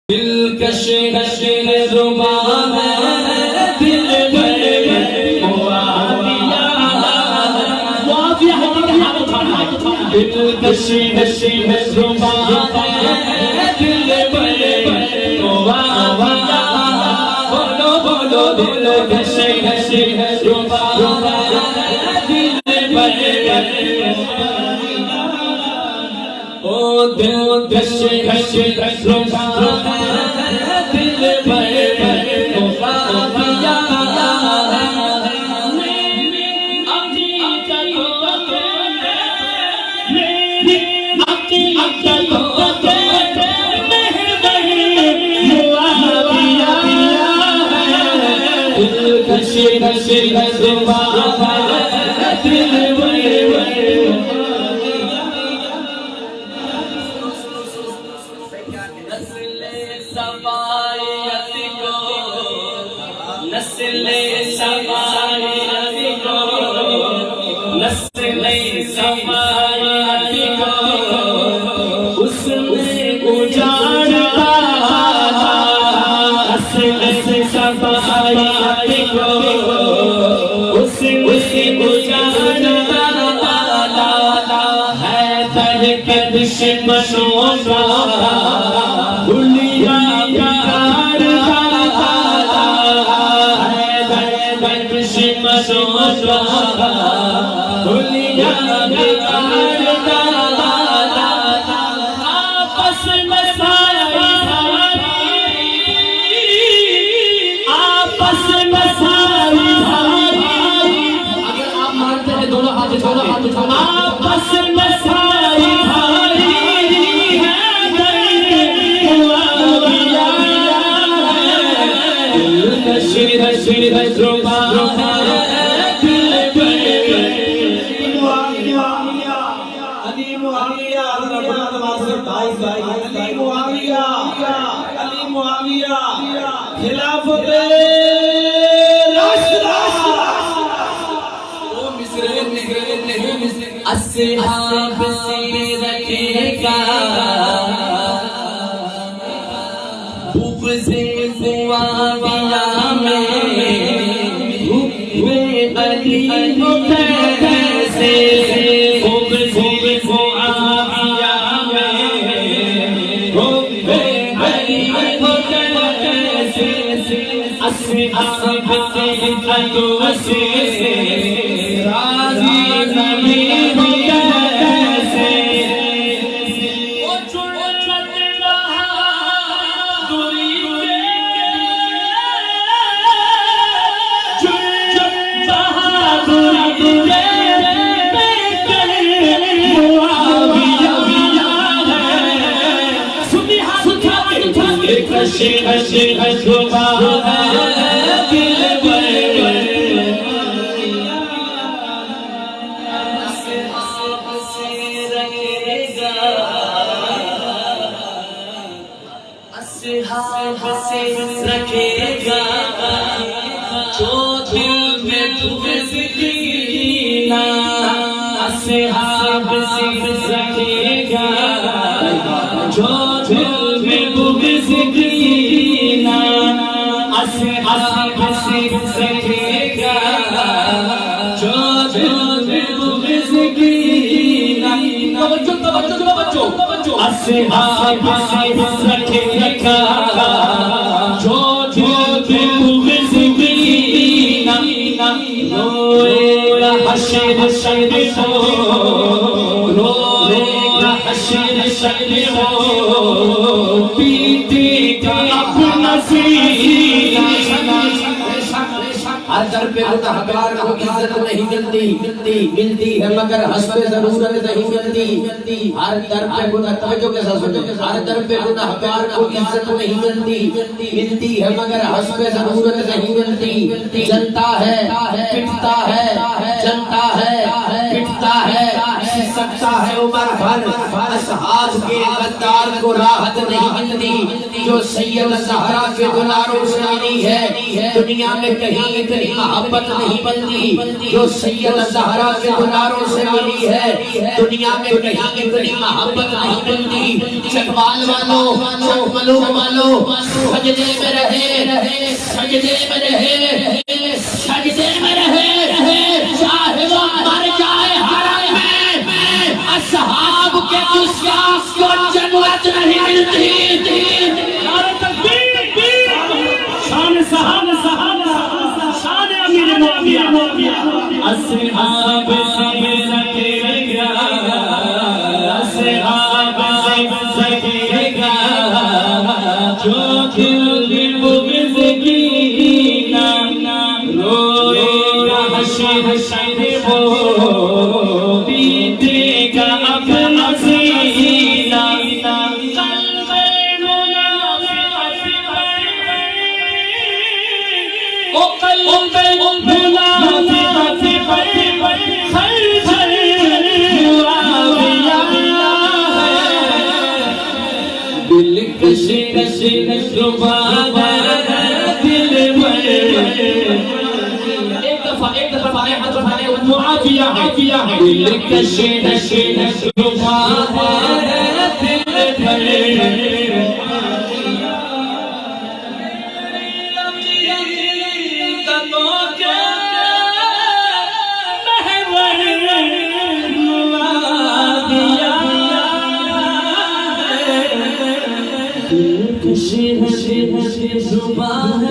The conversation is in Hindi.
दिलकश रुबा दिल दिलकश रुबा दिल बोलो बोलो दिलकश रुबा दिल ओ दिलकश रुबा दिल अस्हाब से रखेगा बुग़्ज़े मुआविया में हुए अली कैसे बुग़्ज़े मुआविया में हुए अली कैसे अस्हाब से अदो से राज़ी नबी रखेगा जो दिल में बुग़्ज़ अस्हाब से रखेगा जो दिल में बुग़्ज़ अस्हाब से रखेगा जो दिल में बुग़्ज़ अस्हाब से रखेगा जो दिल बुग़्ज़ रोएगा हश्र रोएगा हश्र पीटेगा अपना सीना हर दर पे गुनहगार को इज्जत नहीं मिलती है मगर हस्बे ज़रूरत नहीं मिलती हर दर पे तवज्जो के साथ सुनो हर दर पे गुनहगार को इज्जत नहीं मिलती है मगर हस्बे ज़रूरत नहीं मिलती जनता है पिटता है जनता है पिटता है सकता है उम्र भर, असहाब के गद्दार को राहत नहीं मिलती जो सैयद ज़हरा के दुलारों से मिली है। दुनिया में कहीं इतनी मोहब्बत नहीं बनती जो सैयद ज़हरा के दुलारों से मिली है। दुनिया में कहीं इतनी मोहब्बत नहीं बनती। चकवाल वालों, चकमलूक वालों, सजदे में रहे, सजदे में रहे, सजदे में रहे, चाहे वो मर जाए हरम में, असहाब के गुस्ताख को जन्नत नहीं मिलती। नारे तकबीर, शान सहाबा, शान अमीर मुआविया, असहाब से सकेगा, असहाब से सकेगा, जो दिल बुग़्ज़ की ना रोएगा हशर वो पीटेगा अपना सीना। जुबान